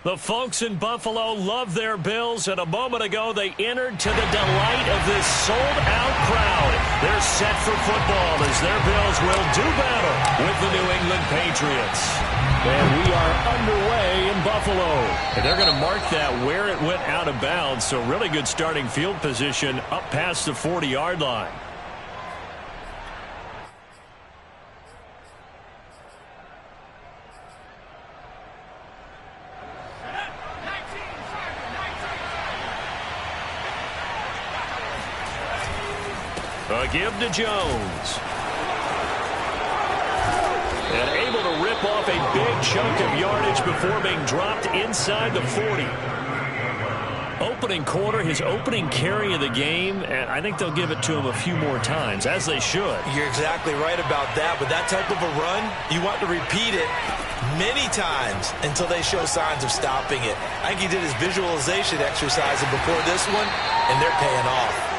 The folks in Buffalo love their Bills, and a moment ago they entered to the delight of this sold-out crowd. They're set for football as their Bills will do battle with the New England Patriots. And we are underway in Buffalo. And they're going to mark that where it went out of bounds, so really good starting field position up past the 40-yard line. A give to Jones. And able to rip off a big chunk of yardage before being dropped inside the 40. Opening quarter, his opening carry of the game, and I think they'll give it to him a few more times, as they should. You're exactly right about that. With that type of a run, you want to repeat it many times until they show signs of stopping it. I think he did his visualization exercise before this one, and they're paying off.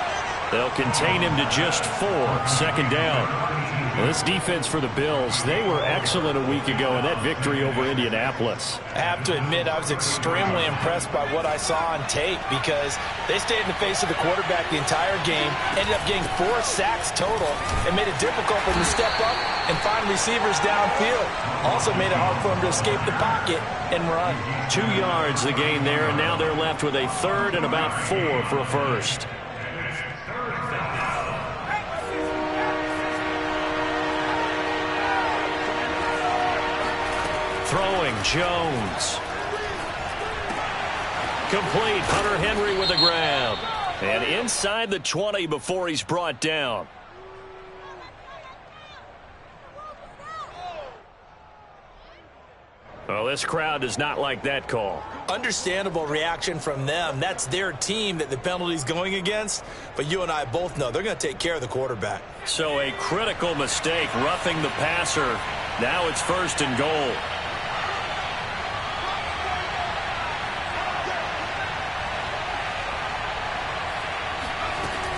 They'll contain him to just 4. Second down. Well, this defense for the Bills, they were excellent a week ago in that victory over Indianapolis. I have to admit, I was extremely impressed by what I saw on tape because they stayed in the face of the quarterback the entire game, ended up getting 4 sacks total, and made it difficult for them to step up and find receivers downfield. Also made it hard for them to escape the pocket and run. 2 yards the gain there, and now they're left with a third and about 4 for a first. Throwing, Jones. Complete, Hunter Henry with a grab. And inside the 20 before he's brought down. Well, this crowd does not like that call. Understandable reaction from them. That's their team that the penalty's going against. But you and I both know they're going to take care of the quarterback. So a critical mistake, roughing the passer. Now it's first and goal.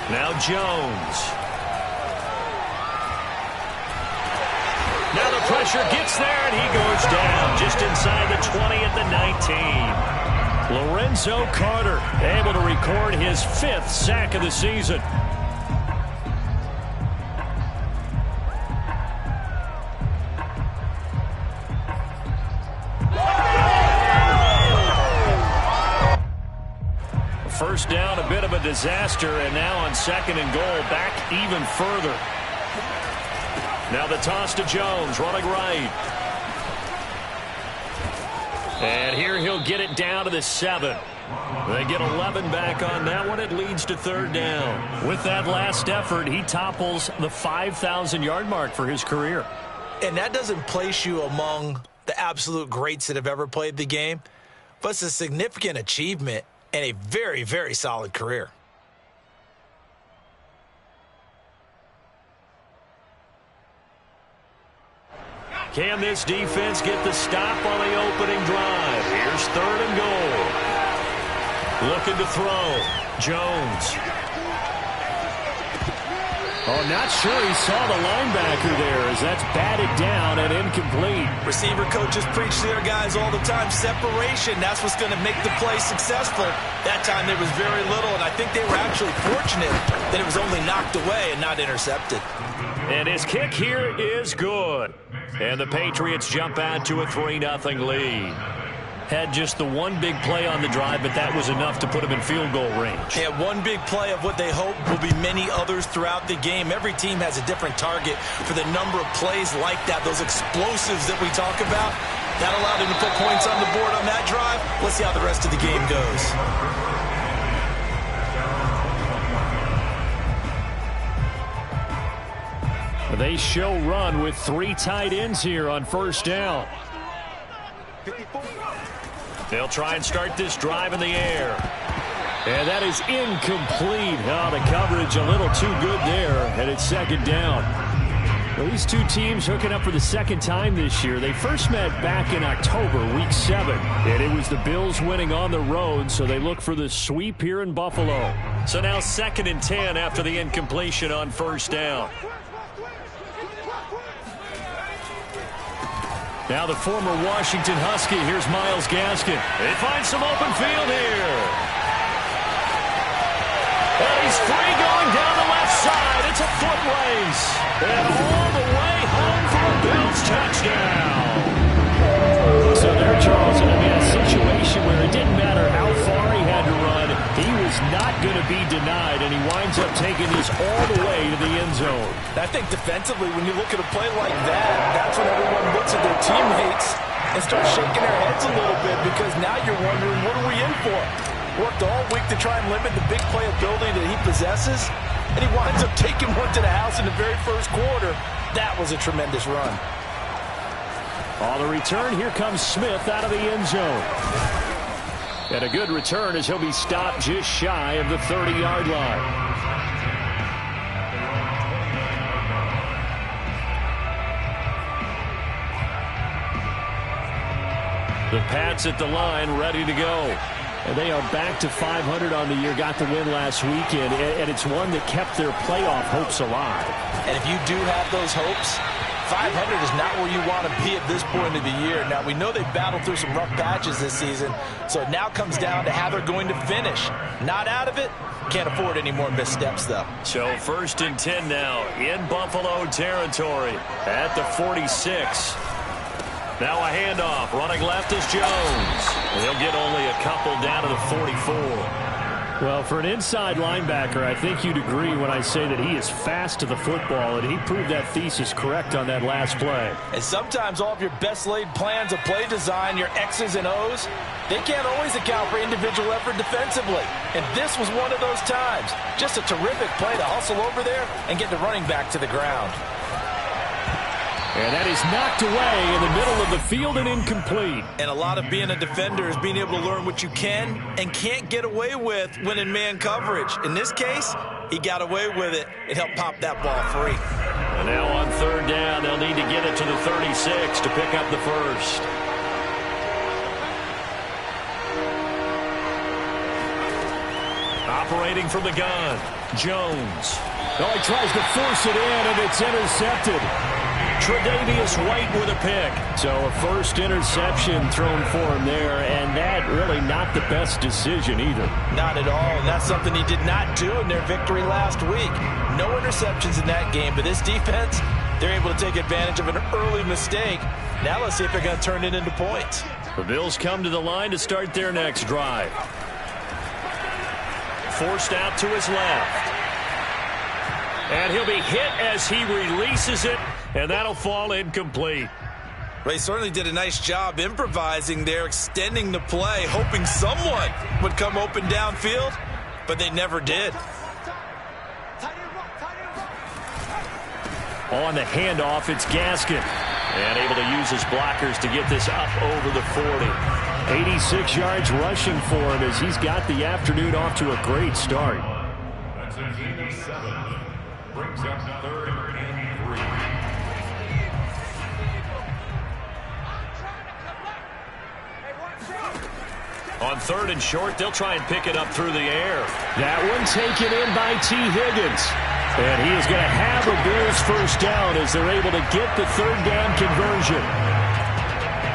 Now Jones. Now the pressure gets there, and he goes down just inside the 20 at the 19. Lorenzo Carter able to record his 5th sack of the season. First down, a bit of a disaster, and now on second and goal, back even further. Now the toss to Jones, running right. And here he'll get it down to the 7. They get 11 back on that one. It leads to third down. With that last effort, he topples the 5,000-yard mark for his career. And that doesn't place you among the absolute greats that have ever played the game, but it's a significant achievement and a very, very solid career. Can this defense get the stop on the opening drive? Here's third and goal. Looking to throw. Jones. Oh, not sure he saw the linebacker there as that's batted down and incomplete. Receiver coaches preach to their guys all the time. Separation, that's what's going to make the play successful. That time there was very little, and I think they were actually fortunate that it was only knocked away and not intercepted. And his kick here is good. And the Patriots jump out to a 3-0 lead. Had just the one big play on the drive, but that was enough to put him in field goal range. Yeah, one big play of what they hope will be many others throughout the game. Every team has a different target for the number of plays like that, those explosives that we talk about. That allowed him to put points on the board on that drive. Let's see how the rest of the game goes. They show run with 3 tight ends here on first down. They'll try and start this drive in the air. And that is incomplete. Oh, the coverage a little too good there, and it's second down. Well, these two teams hooking up for the second time this year. They first met back in October, week 7. And it was the Bills winning on the road, so they look for the sweep here in Buffalo. So now second and 10 after the incompletion on first down. Now the former Washington Husky. Here's Myles Gaskin. They find some open field here. And he's free going down the left side. It's a foot race. And all the way home for a Bills touchdown. So there, Charles, I mean, a situation where it didn't matter how far he had to run. He was not going to be denied, and he winds up taking this all the way to the end zone. I think defensively, when you look at a play like that, that's when everyone looks at their teammates and starts shaking their heads a little bit, because now you're wondering, what are we in for? Worked all week to try and limit the big play ability that he possesses, and he winds up taking one to the house in the very first quarter. That was a tremendous run. On the return, here comes Smith out of the end zone. And a good return as he'll be stopped just shy of the 30-yard line. The Pats at the line, ready to go. And they are back to 500 on the year, got the win last weekend, and it's one that kept their playoff hopes alive. And if you do have those hopes, 500 is not where you want to be at this point of the year. Now, we know they've battled through some rough patches this season, so it now comes down to how they're going to finish. Not out of it. Can't afford any more missteps, though. So 1st and 10 now in Buffalo territory at the 46. Now a handoff. Running left is Jones. And he'll get only a couple down to the 44. Well, for an inside linebacker, I think you'd agree when I say that he is fast to the football, and he proved that thesis correct on that last play. And sometimes all of your best laid plans of play design, your X's and O's, they can't always account for individual effort defensively. And this was one of those times. Just a terrific play to hustle over there and get the running back to the ground. And that is knocked away in the middle of the field and incomplete. And a lot of being a defender is being able to learn what you can and can't get away with when in man coverage. In this case, he got away with it. It helped pop that ball free. And now on 3rd down, they'll need to get it to the 36 to pick up the first. Operating from the gun, Jones. Oh, he tries to force it in, and it's intercepted. Tre'Davious White with a pick. So a first interception thrown for him there, and that really not the best decision either. Not at all, and that's something he did not do in their victory last week. No interceptions in that game, but this defense, they're able to take advantage of an early mistake. Now let's see if they're going to turn it into points. The Bills come to the line to start their next drive. Forced out to his left. And he'll be hit as he releases it, and that'll fall incomplete. Well, he certainly did a nice job improvising there, extending the play, hoping someone would come open downfield, but they never did. On the handoff, it's Gaskin. And able to use his blockers to get this up over the 40. 86 yards rushing for him as he's got the afternoon off to a great start. That's a gain of 7. Brings up 3rd and 3. On 3rd and short, they'll try and pick it up through the air. That one taken in by T. Higgins. And he is going to have a Bills first down as they're able to get the 3rd down conversion.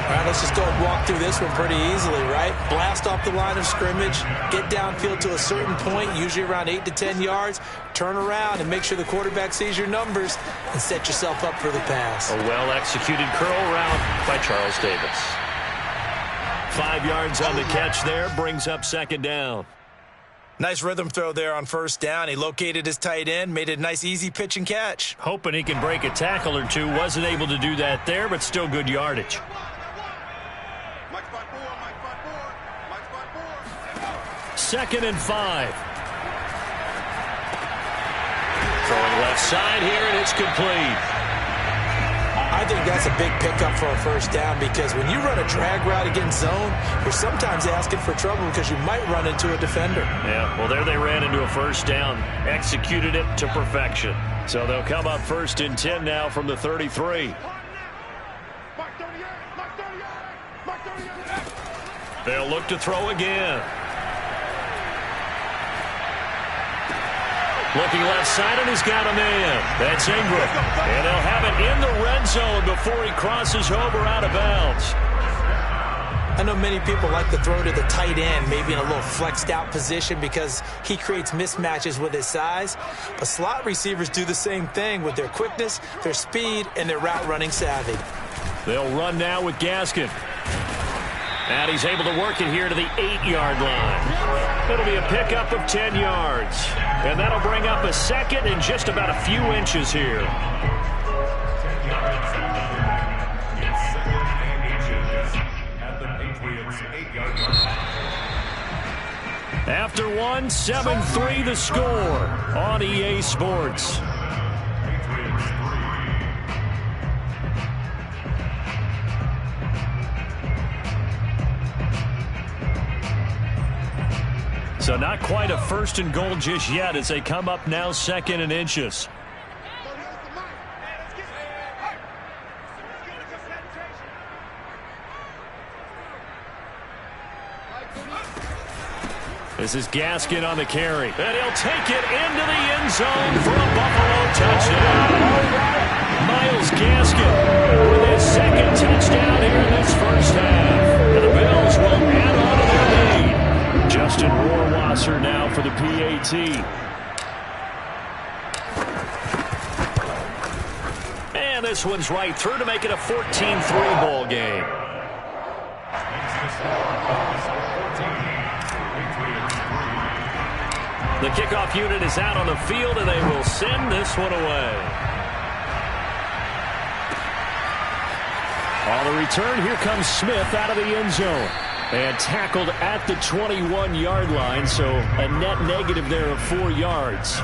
All right, let's just go and walk through this one pretty easily, right? Blast off the line of scrimmage, get downfield to a certain point, usually around 8 to 10 yards, turn around and make sure the quarterback sees your numbers and set yourself up for the pass. A well-executed curl route by Charles Davis. 5 yards on the catch there, brings up 2nd down. Nice rhythm throw there on 1st down. He located his tight end, made it a nice easy pitch and catch. Hoping he can break a tackle or two. Wasn't able to do that there, but still good yardage. 2nd and 5. Throwing left side here, and it's complete. I think that's a big pickup for a 1st down, because when you run a drag route against zone, you're sometimes asking for trouble because you might run into a defender. Yeah, well, there they ran into a 1st down. Executed it to perfection. So they'll come up 1st and 10 now from the 33. They'll look to throw again. Looking left side, and he's got a man. That's Ingram. And they'll have it in the red zone before he crosses over out of bounds. I know many people like to throw to the tight end, maybe in a little flexed out position because he creates mismatches with his size. But slot receivers do the same thing with their quickness, their speed, and their route running savvy. They'll run now with Gaskin. And he's able to work it here to the 8-yard line. It'll be a pickup of 10 yards. And that'll bring up a second and just about a few inches here. After one, 7-3 the score on EA Sports. So not quite a first and goal just yet as they come up now 2nd and inches. This is Gaskin on the carry. And he'll take it into the end zone for a Buffalo touchdown. Miles Gaskin with his 2nd touchdown here in this first half. And the Bills will add on to their lead. Justin Rohrwasser now for the PAT. And this one's right through to make it a 14-3 ball game. The kickoff unit is out on the field, and they will send this one away. On the return, here comes Smith out of the end zone. And tackled at the 21-yard line, so a net negative there of 4 yards.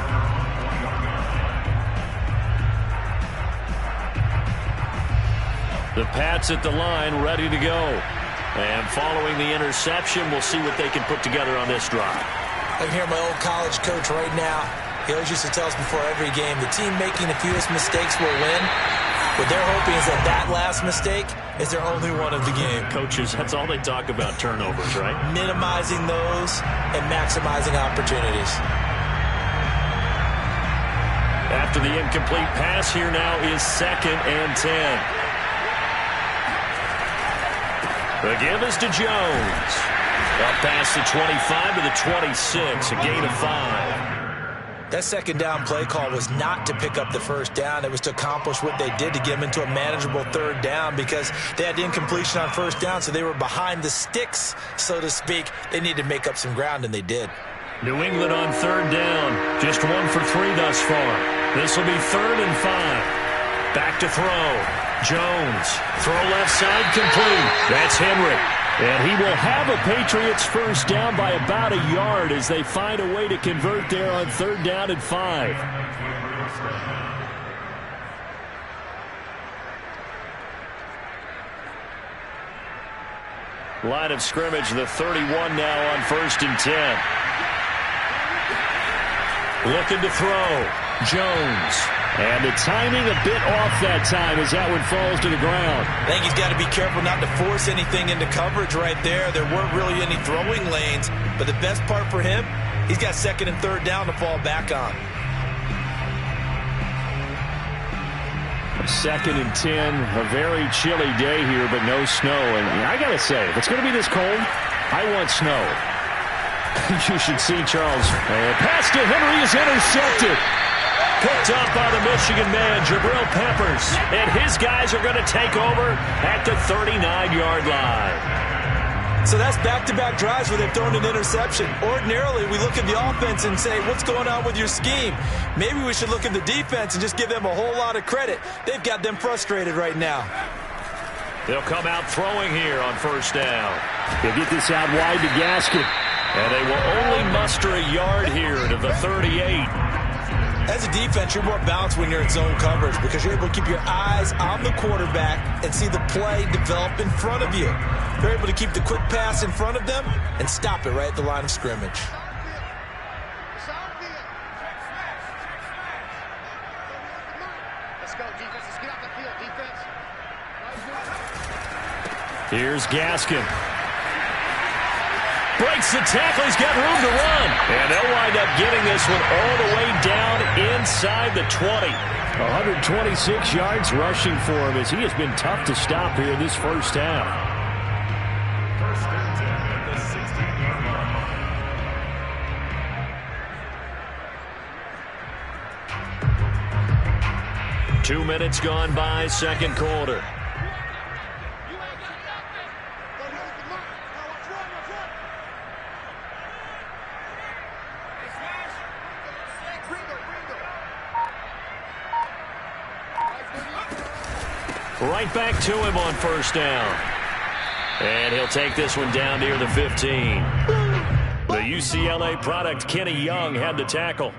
The Pats at the line, ready to go. And following the interception, we'll see what they can put together on this drive. I'm here, my old college coach right now. He always used to tell us before every game, the team making the fewest mistakes will win. What they're hoping is that last mistake is their only one of the game. Coaches, that's all they talk about, turnovers, right? Minimizing those and maximizing opportunities. After the incomplete pass, here now is 2nd and 10. The give is to Jones. Up past the 25 to the 26, a gain of 5. That 2nd down play call was not to pick up the 1st down. It was to accomplish what they did to get them into a manageable 3rd down because they had incompletion on 1st down, so they were behind the sticks, so to speak. They needed to make up some ground, and they did. New England on 3rd down. Just 1 for 3 thus far. This will be 3rd and 5. Back to throw. Jones. Throw left side complete. That's Henry. And he will have a Patriots 1st down by about a yard as they find a way to convert there on 3rd down and 5. Line of scrimmage, the 31 now on 1st and 10. Looking to throw. Jones. And the timing a bit off that time as that one falls to the ground. I think he's got to be careful not to force anything into coverage right there. There weren't really any throwing lanes, but the best part for him, he's got 2nd and 3rd down to fall back on. 2nd and 10, a very chilly day here, but no snow. And I got to say, if it's going to be this cold, I want snow. You should see Charles. And pass to Henry is intercepted. Picked up by the Michigan man, Jabril Peppers. And his guys are going to take over at the 39-yard line. So that's back-to-back drives where they've thrown an interception. Ordinarily, we look at the offense and say, what's going on with your scheme? Maybe we should look at the defense and just give them a whole lot of credit. They've got them frustrated right now. They'll come out throwing here on 1st down. They'll get this out wide to Gaskin. And they will only muster a yard here to the 38. As a defense, you're more balanced when you're in zone coverage because you're able to keep your eyes on the quarterback and see the play develop in front of you. You're able to keep the quick pass in front of them and stop it right at the line of scrimmage. Let's go, defense. Let's get off the field, defense. Here's Gaskin. breaks the tackle. He's got room to run. And they'll wind up getting this one all the way down inside the 20. 126 yards rushing for him as he has been tough to stop here this first half. First and 10 at the 16-yard line. 2 minutes gone by, second quarter. Right back to him on first down. And he'll take this one down near the 15. The UCLA product, Kenny Young, had the tackle.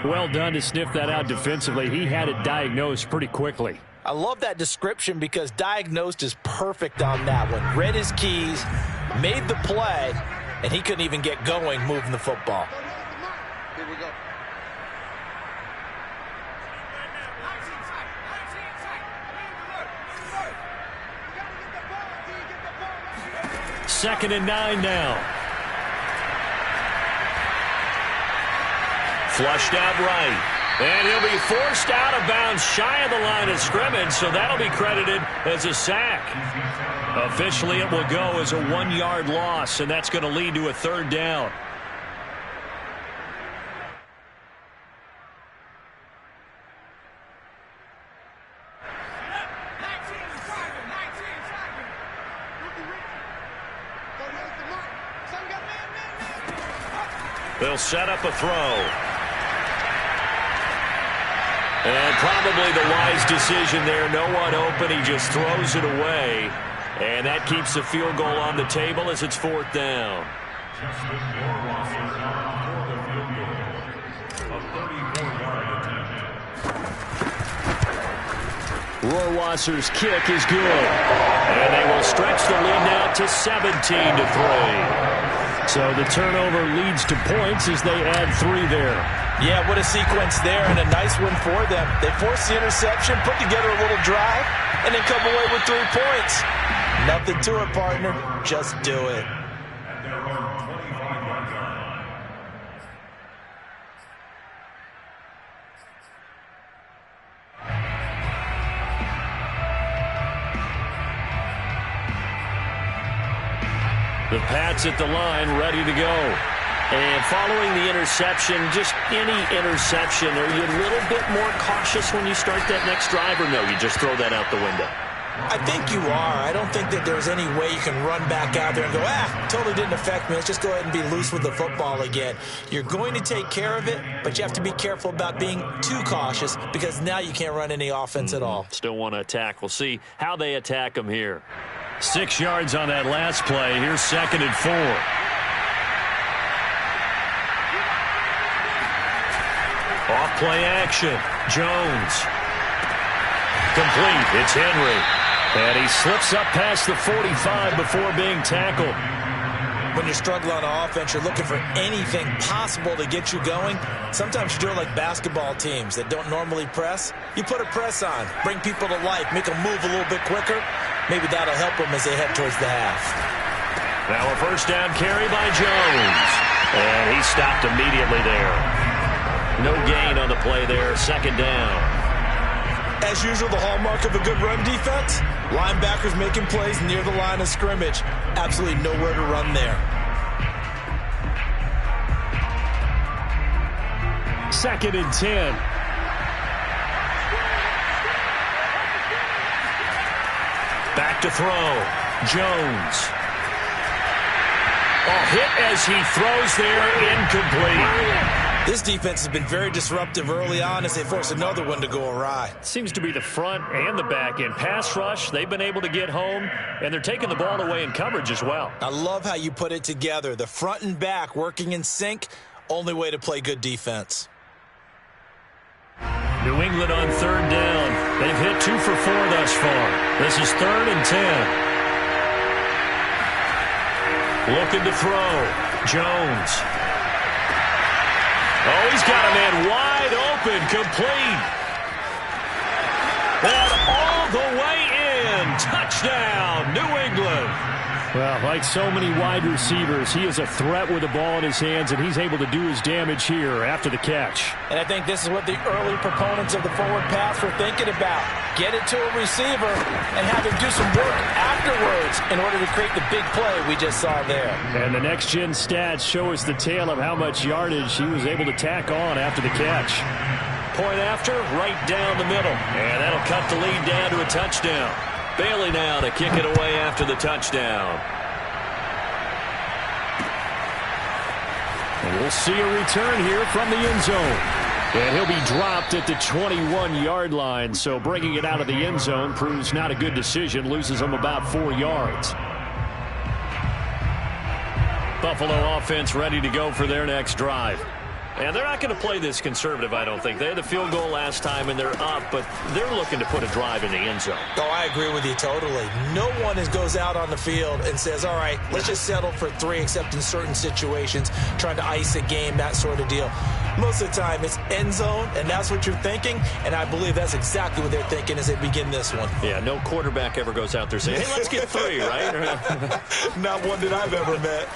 Well done to sniff that out defensively. He had it diagnosed pretty quickly. I love that description because diagnosed is perfect on that one. Read his keys, made the play, and he couldn't even get going moving the football. Here we go. Second and 9 now. Flushed out right. And he'll be forced out of bounds shy of the line of scrimmage, so that'll be credited as a sack. Officially, it will go as a 1-yard loss, and that's going to lead to a third down. They'll set up a throw. And probably the wise decision there. No one open. He just throws it away. And that keeps the field goal on the table as it's fourth down. Justin Rohrwasser for the field goal. A 34-yard attempt. Rohrwasser's kick is good. And they will stretch the lead now to 17-3. So the turnover leads to points as they add 3 there. Yeah, what a sequence there and a nice win for them. They forced the interception, put together a little drive, and then come away with 3 points. Nothing to it, partner. Just do it. At their own 25-yard line. The Pats at the line, ready to go. And following the interception, just any interception, are you a little bit more cautious when you start that next drive, or no, you just throw that out the window? I think you are. I don't think that there's any way you can run back out there and go, totally didn't affect me. Let's just go ahead and be loose with the football again. You're going to take care of it, but you have to be careful about being too cautious because now you can't run any offense at all. Still want to attack. We'll see how they attack them here. 6 yards on that last play. Here's second and 4. Off play action. Jones. Complete. It's Henry. And he slips up past the 45 before being tackled. When you're struggling on offense, you're looking for anything possible to get you going. Sometimes you do it like basketball teams that don't normally press. You put a press on, bring people to life, make them move a little bit quicker. Maybe that'll help them as they head towards the half. Now a first down carry by Jones. And he stopped immediately there. No gain on the play there. Second down. As usual, the hallmark of a good run defense, linebackers making plays near the line of scrimmage. Absolutely nowhere to run there. Second and 10. Back to throw. Jones. Hit as he throws there, incomplete. This defense has been very disruptive early on as they force another one to go awry. Seems to be the front and the back end. Pass rush, they've been able to get home, and they're taking the ball away in coverage as well. I love how you put it together. The front and back working in sync, only way to play good defense. New England on third down. They've hit 2 for 4 thus far. This is 3rd and 10. Looking to throw. Jones. Oh, he's got a man wide open, complete. And all the way in. Touchdown, New England. Well, like so many wide receivers, he is a threat with the ball in his hands, and he's able to do his damage here after the catch. And I think this is what the early proponents of the forward pass were thinking about. Get it to a receiver and have him do some work afterwards in order to create the big play we just saw there. And the next-gen stats show us the tale of how much yardage he was able to tack on after the catch. Point after, right down the middle. And that'll cut the lead down to a touchdown. Bailey now to kick it away after the touchdown. And we'll see a return here from the end zone. And he'll be dropped at the 21-yard line, so bringing it out of the end zone proves not a good decision, loses him about 4 yards. Buffalo offense ready to go for their next drive. And they're not going to play this conservative, I don't think. They had the field goal last time, and they're up, but they're looking to put a drive in the end zone. Oh, I agree with you totally. No one goes out on the field and says, all right, let's just settle for 3, except in certain situations, trying to ice a game, that sort of deal. Most of the time, it's end zone, and that's what you're thinking, and I believe that's exactly what they're thinking as they begin this one. Yeah, no quarterback ever goes out there saying, hey, let's get 3, right? Not one that I've ever met.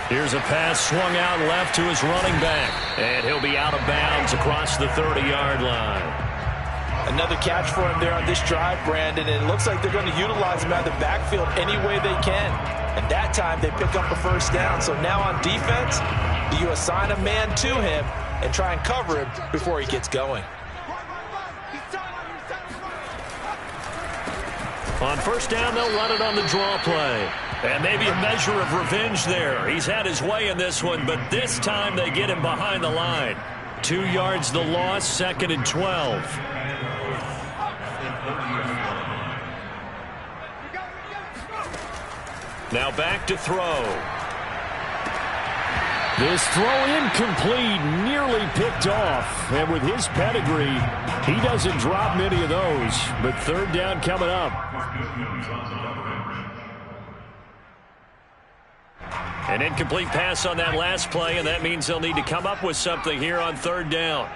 Here's a pass swung out left to his running back. And he'll be out of bounds across the 30-yard line. Another catch for him there on this drive, Brandon. And it looks like they're going to utilize him out of the backfield any way they can. And that time they pick up a first down. So now on defense, do you assign a man to him and try and cover him before he gets going? On first down, they'll run it on the draw play. And maybe a measure of revenge there. He's had his way in this one, but this time they get him behind the line. 2 yards the loss, 2nd and 12. Now back to throw. This throw incomplete, nearly picked off. And with his pedigree, he doesn't drop many of those. But 3rd down coming up. An incomplete pass on that last play, and that means they'll need to come up with something here on 3rd down.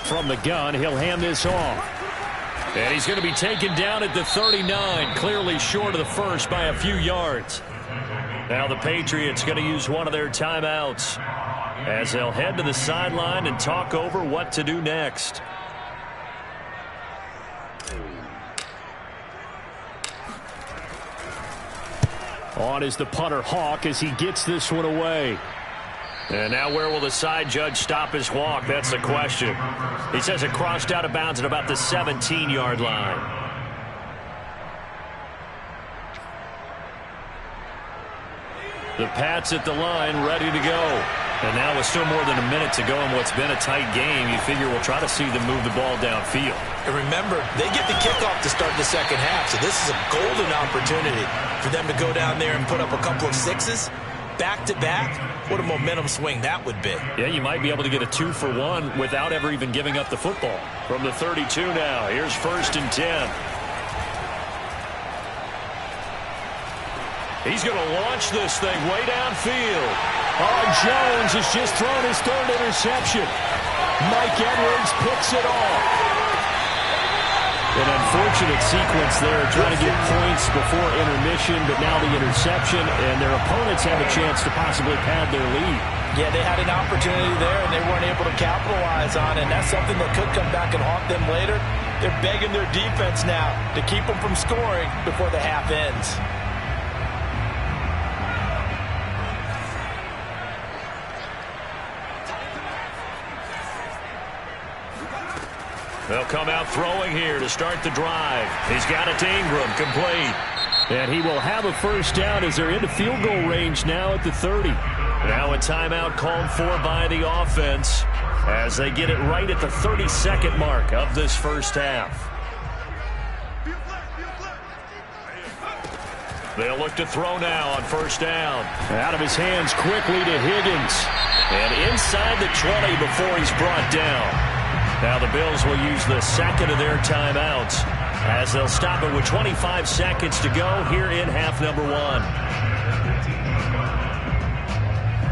From the gun, he'll hand this off. And he's going to be taken down at the 39, clearly short of the first by a few yards. Now the Patriots going to use one of their timeouts as they'll head to the sideline and talk over what to do next. On is the punter Hawk as he gets this one away. And now where will the side judge stop his walk? That's the question. He says it crossed out of bounds at about the 17-yard line. The Pats at the line ready to go. And now with still more than a minute to go in what's been a tight game, you figure we'll try to see them move the ball downfield. And remember, they get the kickoff to start the second half, so this is a golden opportunity for them to go down there and put up a couple of 6s back-to-back. What a momentum swing that would be. Yeah, you might be able to get a 2-for-1 without ever even giving up the football. From the 32 now, here's 1st and 10. He's going to launch this thing way downfield. Oh, Jones has just thrown his 3rd interception. Mike Edwards picks it off. An unfortunate sequence there, trying to get points before intermission, but now the interception, and their opponents have a chance to possibly pad their lead. Yeah, they had an opportunity there, and they weren't able to capitalize on it, and that's something that could come back and haunt them later. They're begging their defense now to keep them from scoring before the half ends. They'll come out throwing here to start the drive. He's got it to Ingram, complete. And he will have a first down as they're into field goal range now at the 30. Now a timeout called for by the offense as they get it right at the 32nd mark of this first half. They'll look to throw now on first down. Out of his hands quickly to Higgins. And inside the 20 before he's brought down. Now the Bills will use the 2nd of their timeouts as they'll stop it with 25 seconds to go here in half number 1.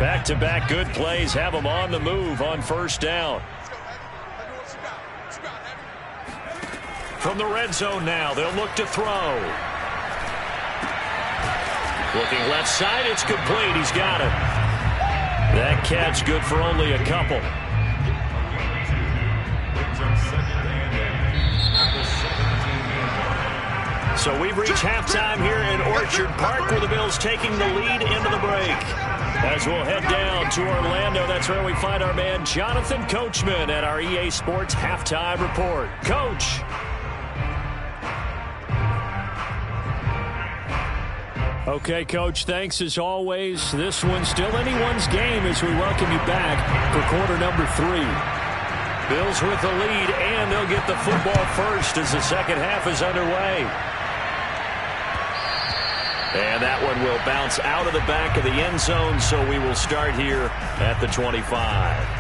Back-to-back good plays have them on the move on first down. From the red zone now, they'll look to throw. Looking left side, it's complete. He's got it. That catch good for only a couple. So we've reached halftime here in Orchard Park, where the Bills taking the lead into the break. As we'll head down to Orlando, that's where we find our man Jonathan Coachman at our EA Sports Halftime Report. Coach. Okay, Coach, thanks as always. This one's still anyone's game as we welcome you back for quarter number 3. Bills with the lead, and they'll get the football first as the second half is underway. And that one will bounce out of the back of the end zone, so we will start here at the 25.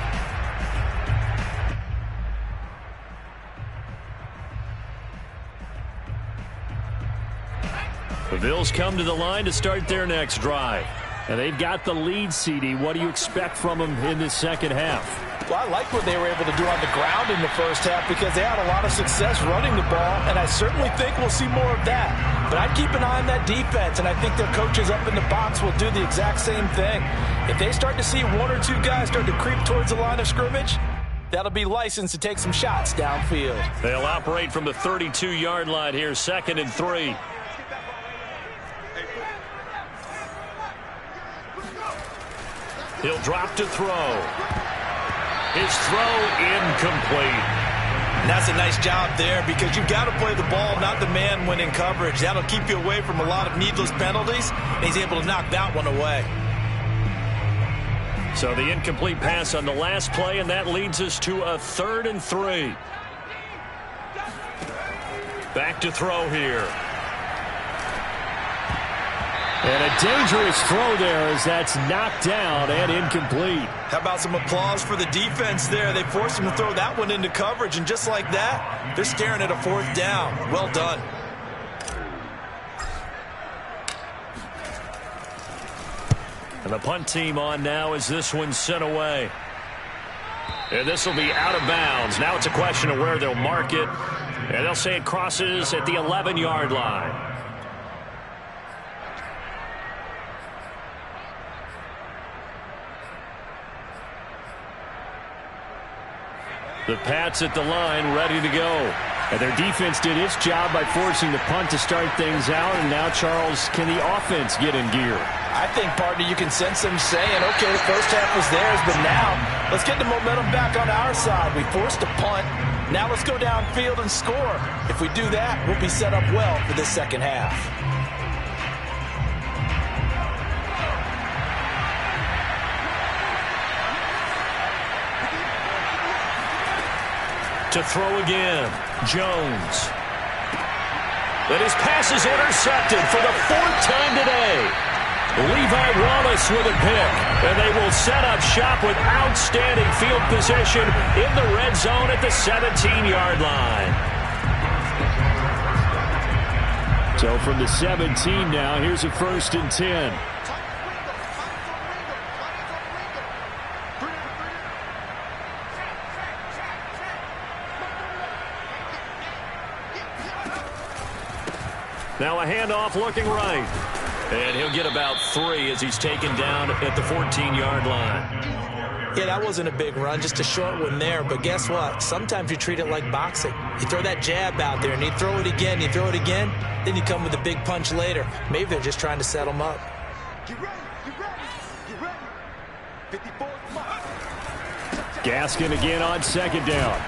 The Bills come to the line to start their next drive. And they've got the lead, CD. What do you expect from them in this second half? Well, I like what they were able to do on the ground in the first half because they had a lot of success running the ball, and I certainly think we'll see more of that. But I'd keep an eye on that defense, and I think their coaches up in the box will do the exact same thing. If they start to see one or two guys start to creep towards the line of scrimmage, that'll be licensed to take some shots downfield. They'll operate from the 32-yard line here, 2nd and 3. He'll drop to throw. His throw incomplete. And that's a nice job there because you've got to play the ball, not the man when in coverage. That'll keep you away from a lot of needless penalties, and he's able to knock that one away. So the incomplete pass on the last play, and that leads us to a 3rd and 3. Back to throw here. And a dangerous throw there as that's knocked down and incomplete. How about some applause for the defense there? They forced him to throw that one into coverage, and just like that, they're staring at a 4th down. Well done. And the punt team on now as this one's sent away. And this will be out of bounds. Now it's a question of where they'll mark it. And they'll say it crosses at the 11-yard line. The Pats at the line, ready to go. And their defense did its job by forcing the punt to start things out. And now, Charles, can the offense get in gear? I think, partner, you can sense them saying, okay, the first half was theirs, but now let's get the momentum back on our side. We forced a punt. Now let's go downfield and score. If we do that, we'll be set up well for this second half. To throw again, Jones. But his pass is intercepted for the 4th time today. Levi Wallace with a pick, and they will set up shop with outstanding field position in the red zone at the 17-yard line. So from the 17 now, here's a 1st and 10. Now a handoff looking right. And he'll get about 3 as he's taken down at the 14-yard line. Yeah, that wasn't a big run, just a short one there. But guess what? Sometimes you treat it like boxing. You throw that jab out there, and you throw it again, then you come with a big punch later. Maybe they're just trying to set him up. Gaskin again on 2nd down.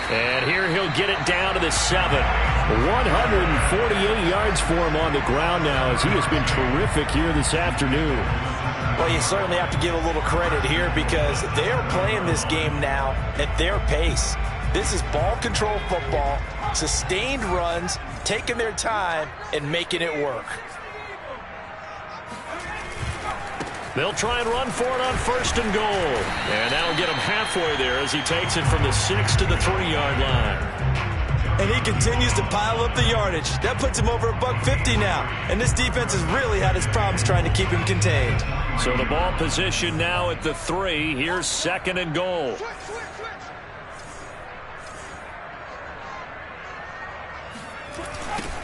And here he'll get it down to the 7. 148 yards for him on the ground now as he has been terrific here this afternoon. Well, you certainly have to give a little credit here because they are playing this game now at their pace. This is ball control football, sustained runs, taking their time, and making it work. They'll try and run for it on 1st and goal. And that'll get him halfway there as he takes it from the 6 to the 3-yard line. And he continues to pile up the yardage. That puts him over $150 now. And this defense has really had its problems trying to keep him contained. So the ball position now at the 3. Here's 2nd and goal.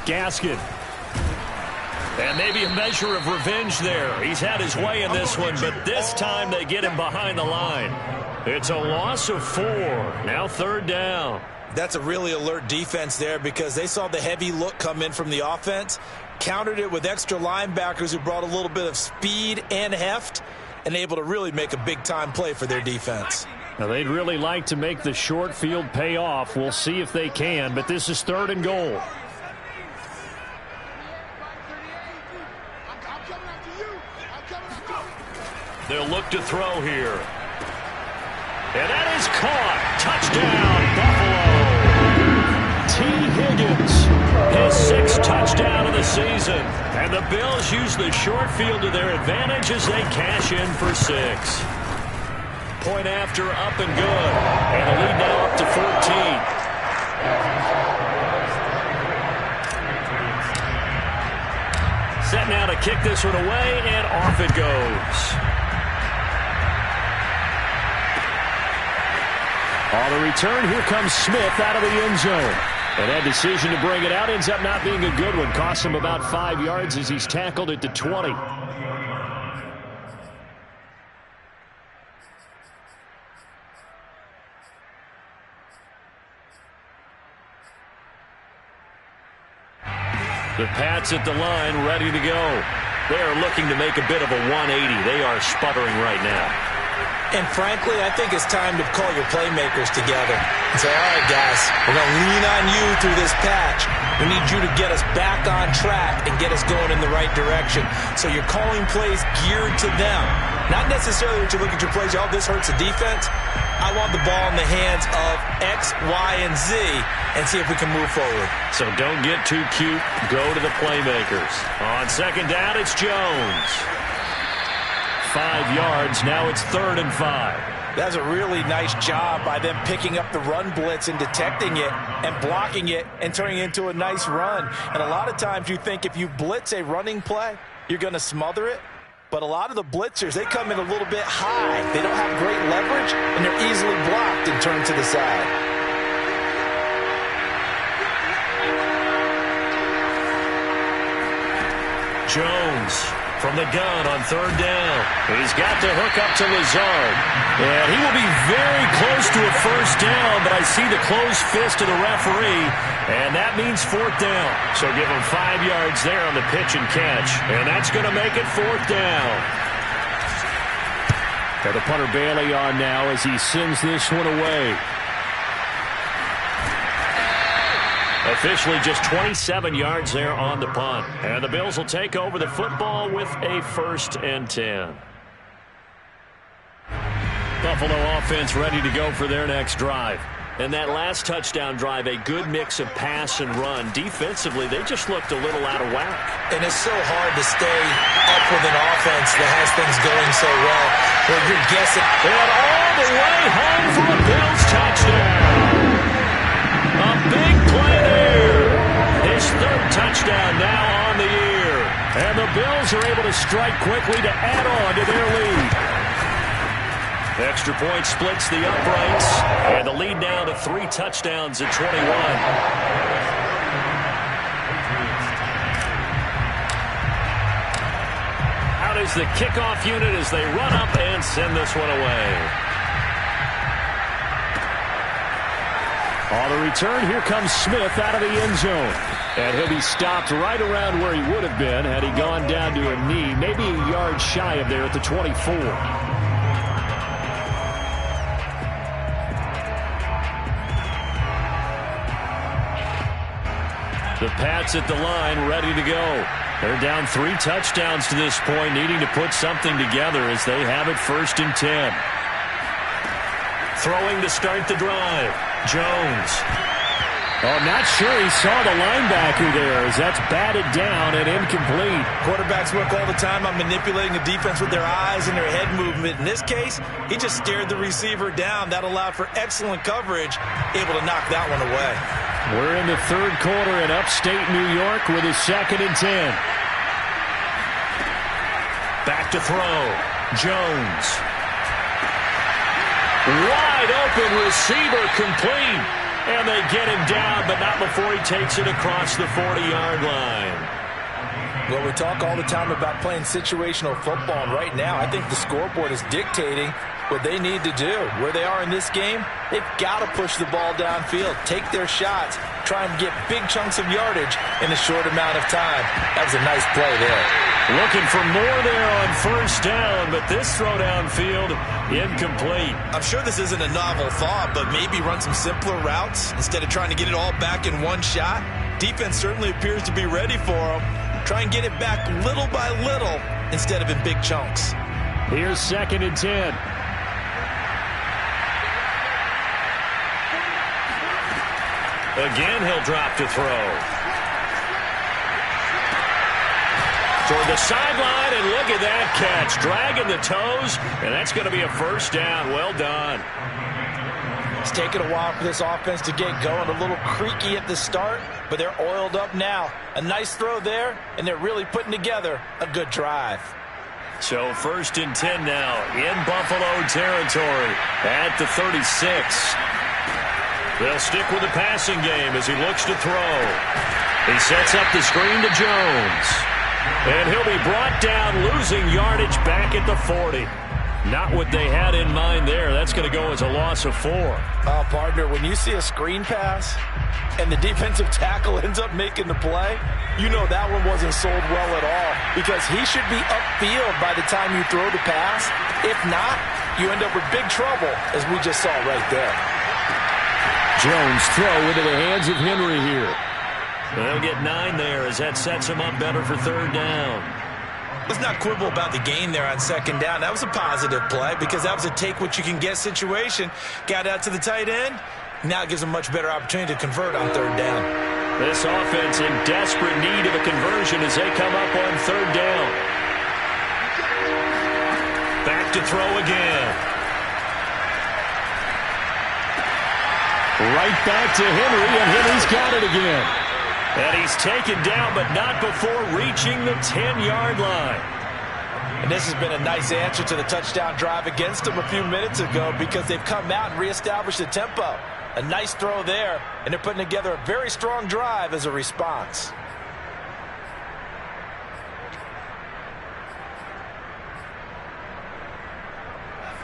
Gaskin. And maybe a measure of revenge there. He's had his way in this one, but this time they get him behind the line. It's a loss of 4. Now 3rd down. That's a really alert defense there because they saw the heavy look come in from the offense, countered it with extra linebackers who brought a little bit of speed and heft, and able to really make a big-time play for their defense. Now, they'd really like to make the short field pay off. We'll see if they can, but this is 3rd and goal. They'll look to throw here. And that is caught. Touchdown, Buffalo. T. Higgins, his 6th touchdown of the season. And the Bills use the short field to their advantage as they cash in for 6. Point after, up and good. And the lead now up to 14. Set now to kick this one away, and off it goes. On the return, here comes Smith out of the end zone. And that decision to bring it out ends up not being a good one. Costs him about 5 yards as he's tackled at the 20. The Pats at the line, ready to go. They are looking to make a bit of a 180. They are sputtering right now. And frankly, I think it's time to call your playmakers together and say, all right, guys, we're going to lean on you through this patch. We need you to get us back on track and get us going in the right direction. So you're calling plays geared to them. Not necessarily that you look at your plays, oh, this hurts the defense. I want the ball in the hands of X, Y, and Z and see if we can move forward. So don't get too cute. Go to the playmakers. On 2nd down, it's Jones. 5 yards. Now it's 3rd and 5. That's a really nice job by them picking up the run blitz and detecting it and blocking it and turning it into a nice run. And a lot of times you think if you blitz a running play, you're going to smother it. But a lot of the blitzers, they come in a little bit high. They don't have great leverage, and they're easily blocked and turned to the side. Jones from the gun on 3rd down. He's got the hook up to Lazard. And he will be very close to a 1st down, but I see the closed fist of the referee, and that means 4th down. So give him 5 yards there on the pitch and catch, and that's going to make it 4th down. Got the punter Bailey on now as he sends this one away. Officially just 27 yards there on the punt. And the Bills will take over the football with a 1st and 10. Buffalo offense ready to go for their next drive. And that last touchdown drive, a good mix of pass and run. Defensively, they just looked a little out of whack. And it's so hard to stay up with an offense that has things going so well, where you're guessing. And all the way home for a Bills touchdown. A big play there. His 3rd touchdown now on the year. And the Bills are able to strike quickly to add on to their lead. Extra point splits the uprights. And the lead now to 3 touchdowns at 21. Out is the kickoff unit as they run up and send this one away. On the return, here comes Smith out of the end zone. And he'll be stopped right around where he would have been had he gone down to a knee, maybe a yard shy of there at the 24. The Pats at the line, ready to go. They're down 3 touchdowns to this point, needing to put something together as they have it 1st and 10. Throwing to start the drive. Jones. Oh, not sure he saw the linebacker there as that's batted down and incomplete. Quarterbacks work all the time on manipulating the defense with their eyes and their head movement. In this case, he just stared the receiver down. That allowed for excellent coverage, able to knock that one away. We're in the 3rd quarter in upstate New York with a 2nd and 10. Back to throw. Jones. Wide open receiver complete. And they get him down, but not before he takes it across the 40-yard line. Well, we talk all the time about playing situational football, and right now I think the scoreboard is dictating what they need to do. Where they are in this game, they've got to push the ball downfield, take their shots, try and get big chunks of yardage in a short amount of time. That was a nice play there. Looking for more there on first down, but this throw downfield incomplete. I'm sure this isn't a novel thought, but maybe run some simpler routes instead of trying to get it all back in one shot. Defense certainly appears to be ready for them. Try and get it back little by little instead of in big chunks. Here's 2nd and 10. Again, he'll drop to throw. Toward the sideline, and look at that catch. Dragging the toes, and that's going to be a first down. Well done. It's taken a while for this offense to get going. A little creaky at the start, but they're oiled up now. A nice throw there, and they're really putting together a good drive. So 1st and 10 now in Buffalo territory at the 36. They'll stick with the passing game as he looks to throw. He sets up the screen to Jones. And he'll be brought down, losing yardage back at the 40. Not what they had in mind there. That's going to go as a loss of 4. Partner, when you see a screen pass and the defensive tackle ends up making the play, you know that one wasn't sold well at all, because he should be upfield by the time you throw the pass. If not, you end up with big trouble, as we just saw right there. Jones throw into the hands of Henry here. They'll get 9 there as that sets him up better for 3rd down. Let's not quibble about the gain there on 2nd down. That was a positive play because that was a take-what-you-can-get situation. Got out to the tight end. Now it gives him a much better opportunity to convert on 3rd down. This offense in desperate need of a conversion as they come up on 3rd down. Back to throw again. Right back to Henry, and Henry's got it again. And he's taken down, but not before reaching the 10-yard line. And this has been a nice answer to the touchdown drive against them a few minutes ago, because they've come out and reestablished the tempo. A nice throw there, and they're putting together a very strong drive as a response.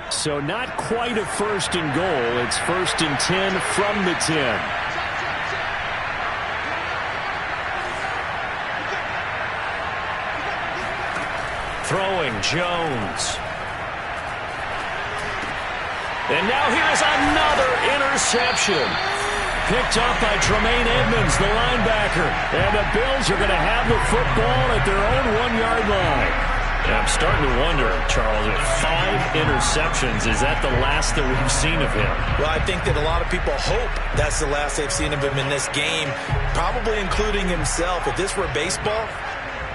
So not quite a 1st and goal. It's 1st and 10 from the 10. Throwing Jones. And now here's another interception. Picked up by Tremaine Edmonds, the linebacker. And the Bills are going to have the football at their own 1-yard line. I'm starting to wonder, Charles, if 5 interceptions, is that the last that we've seen of him? Well, I think that a lot of people hope that's the last they've seen of him in this game, probably including himself. If this were baseball,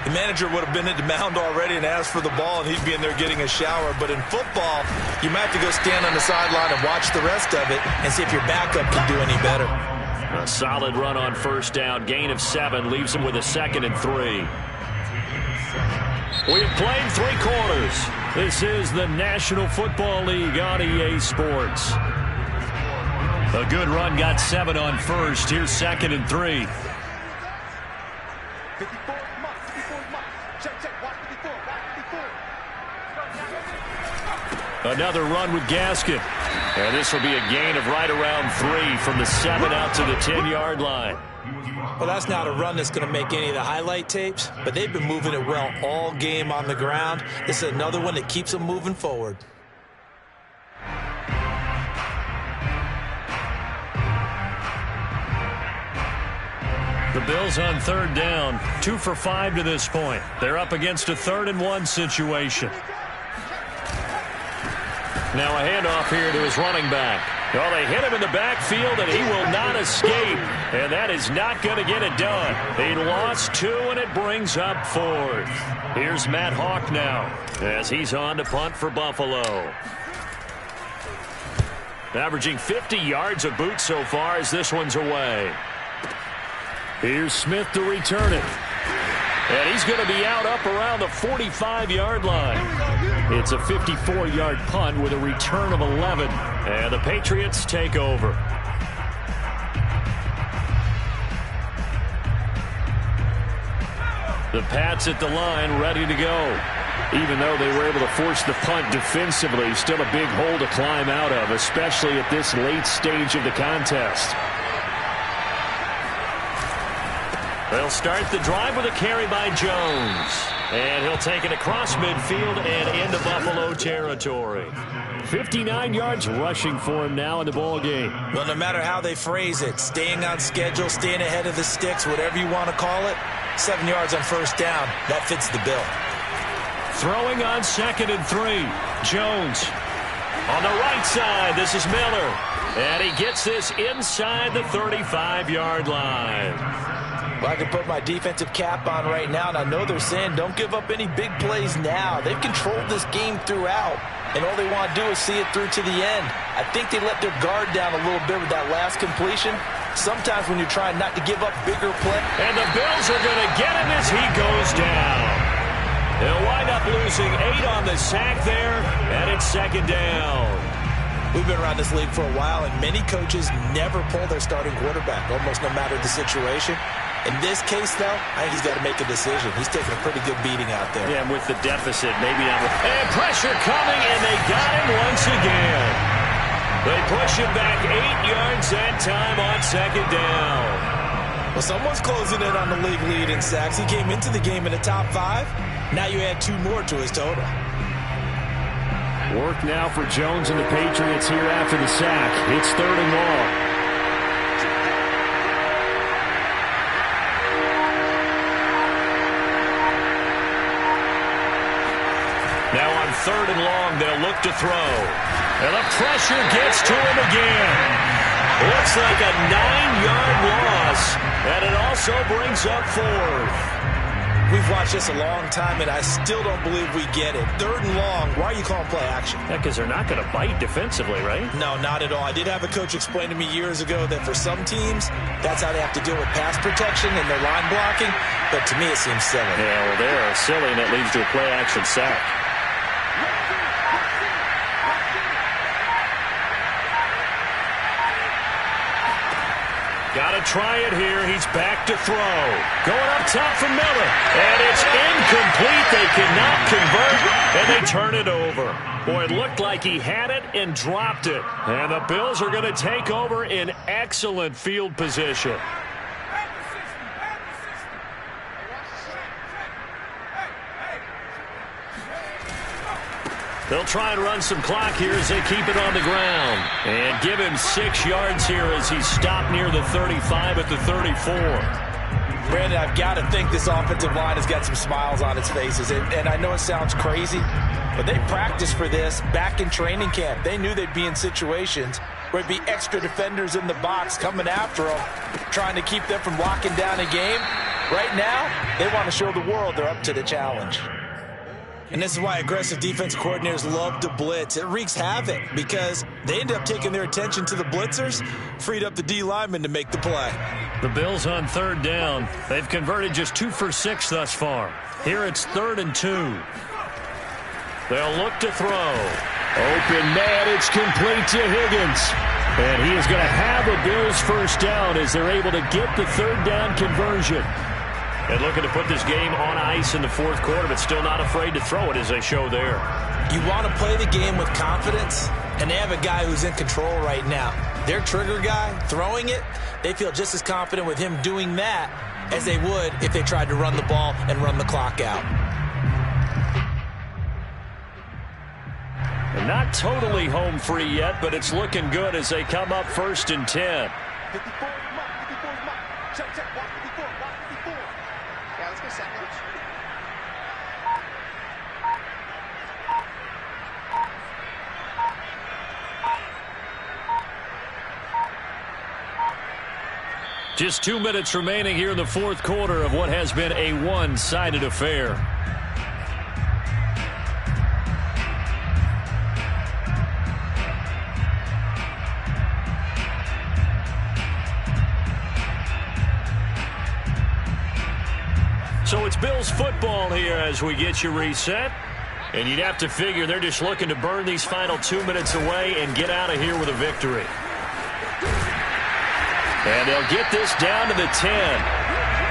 the manager would have been at the mound already and asked for the ball, and he'd be in there getting a shower. But in football, you might have to go stand on the sideline and watch the rest of it and see if your backup can do any better. A solid run on 1st down. Gain of 7 leaves him with a 2nd and 3. We've played 3 quarters. This is the National Football League on EA Sports. A good run, got 7 on 1st. Here's 2nd and 3. Another run with Gaskin. And this will be a gain of right around 3 from the 7 out to the 10-yard line. Well, that's not a run that's going to make any of the highlight tapes, but they've been moving it well all game on the ground. This is another one that keeps them moving forward. The Bills on 3rd down, 2 for 5 to this point. They're up against a 3rd and 1 situation. Now a handoff here to his running back. Well, they hit him in the backfield, and he will not escape. And that is not going to get it done. He lost 2, and it brings up 4th. Here's Matt Hawk now as he's on to punt for Buffalo. Averaging 50 yards a boot so far as this one's away. Here's Smith to return it. And he's going to be out up around the 45-yard line. It's a 54-yard punt with a return of 11. And the Patriots take over. The Pats at the line, ready to go. Even though they were able to force the punt defensively, still a big hole to climb out of, especially at this late stage of the contest. They'll start the drive with a carry by Jones. And he'll take it across midfield and into Buffalo territory. 59 yards rushing for him now in the ball game. Well, no matter how they phrase it, staying on schedule, staying ahead of the sticks, whatever you want to call it, 7 yards on first down, that fits the bill. Throwing on 2nd and 3. Jones on the right side. This is Miller. And he gets this inside the 35-yard line. Well, I can put my defensive cap on right now, and I know they're saying don't give up any big plays now. They've controlled this game throughout, and all they want to do is see it through to the end. I think they let their guard down a little bit with that last completion. Sometimes when you're trying not to give up bigger play. And the Bills are going to get him as he goes down. They'll wind up losing 8 on the sack there, and it's 2nd down. We've been around this league for a while, and many coaches never pull their starting quarterback, almost no matter the situation. In this case, though, I think he's got to make a decision. He's taking a pretty good beating out there. Yeah, and with the deficit, maybe not. And pressure coming, and they got him once again. They push him back 8 yards that time on 2nd down. Well, someone's closing in on the league lead in sacks. He came into the game in the top 5. Now you add 2 more to his total. Work now for Jones and the Patriots here after the sack. It's 3rd and long. Now on 3rd and long, they'll look to throw. And the pressure gets to him again. Looks like a 9-yard loss. And it also brings up 4th. We've watched this a long time, and I still don't believe we get it. 3rd and long, why are you calling play action? Yeah, because they're not going to bite defensively, right? No, not at all. I did have a coach explain to me years ago that for some teams, that's how they have to deal with pass protection and their line blocking. But to me, it seems silly. Yeah, well, they're silly, and it leads to a play action sack. Got to try it here. He's back to throw. Going up top for Miller. And it's incomplete. They cannot convert, and they turn it over. Boy, it looked like he had it and dropped it. And the Bills are going to take over in excellent field position. They'll try and run some clock here as they keep it on the ground. And give him 6 yards here as he's stopped near the 35 at the 34. Brandon, I've got to think this offensive line has got some smiles on its faces. And I know it sounds crazy, but they practiced for this back in training camp. They knew they'd be in situations where it'd be extra defenders in the box coming after them, trying to keep them from locking down a game. Right now, they want to show the world they're up to the challenge. And this is why aggressive defensive coordinators love to blitz. It wreaks havoc because they end up taking their attention to the blitzers, freed up the D linemen to make the play. The Bills on 3rd down. They've converted just 2 for 6 thus far. Here it's 3rd and 2. They'll look to throw. Open man, it's complete to Higgins. And he is going to have a Bills first down as they're able to get the 3rd down conversion. And looking to put this game on ice in the 4th quarter, but still not afraid to throw it as they show there. You want to play the game with confidence, and they have a guy who's in control right now. Their trigger guy, throwing it, they feel just as confident with him doing that as they would if they tried to run the ball and run the clock out. And not totally home free yet, but it's looking good as they come up 1st and 10. 54 check, watch 54, watch 54. Yeah, let's go second. Just 2 minutes remaining here in the 4th quarter of what has been a one-sided affair. So it's Bills football here as we get you reset. And you'd have to figure they're just looking to burn these final 2 minutes away and get out of here with a victory. And they'll get this down to the 10.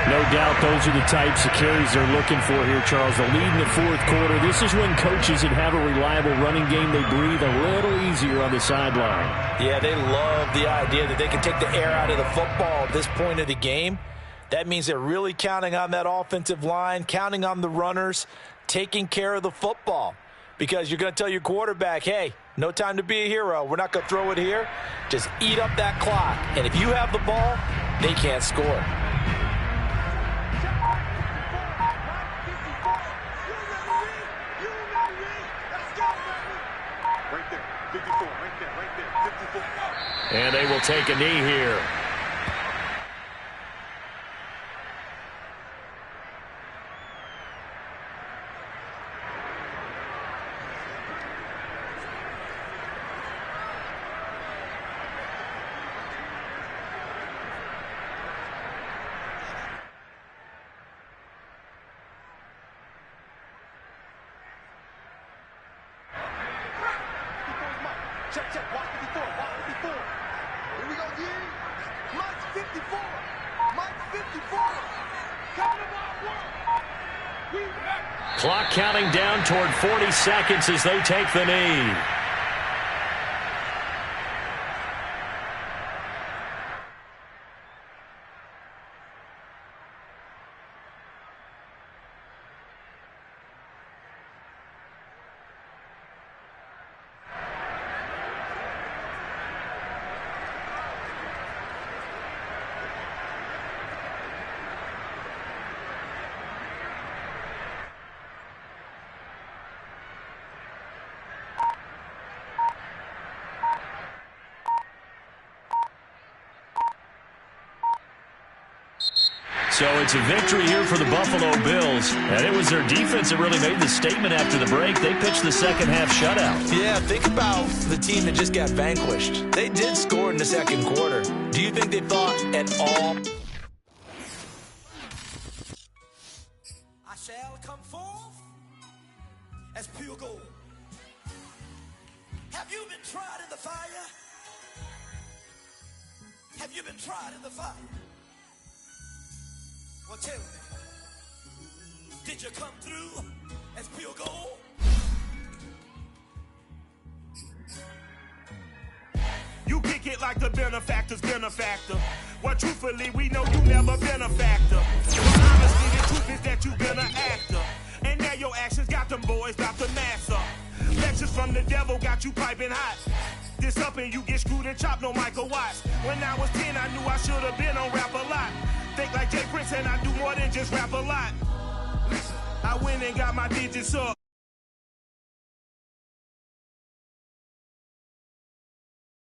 No doubt those are the types of carries they're looking for here, Charles. The lead in the fourth quarter. This is when coaches that have a reliable running game, they breathe a little easier on the sideline. Yeah, they love the idea that they can take the air out of the football at this point of the game. That means they're really counting on that offensive line, counting on the runners, taking care of the football. Because you're going to tell your quarterback, hey, no time to be a hero. We're not going to throw it here. Just eat up that clock. And if you have the ball, they can't score. And they will take a knee here. Check, check, watch 54, watch 54. Here we go, Yee. Mike's 54. Mike's 54. Count them all, one. Clock counting down toward 40 seconds as they take the knee. So it's a victory here for the Buffalo Bills. And it was their defense that really made the statement after the break. They pitched the second half shutout. Yeah, think about the team that just got vanquished. They did score in the second quarter. Do you think they thought at all? I shall come forth as pure gold. Have you been tried in the fire? Have you been tried in the fire? Well, tell me, did you come through as pure gold? You kick it like the benefactor's benefactor. Well, truthfully, we know you never been a factor. But honestly, the truth is that you've been an actor. And now your actions got them boys about to mass up. Lectures from the devil got you piping hot. This up and you get screwed and chopped, no Michael Watts. When I was 10, I knew I should have been on Rap a Lot. Think like Jay Prince and I do more than just rap a lot. I went and got my digits up.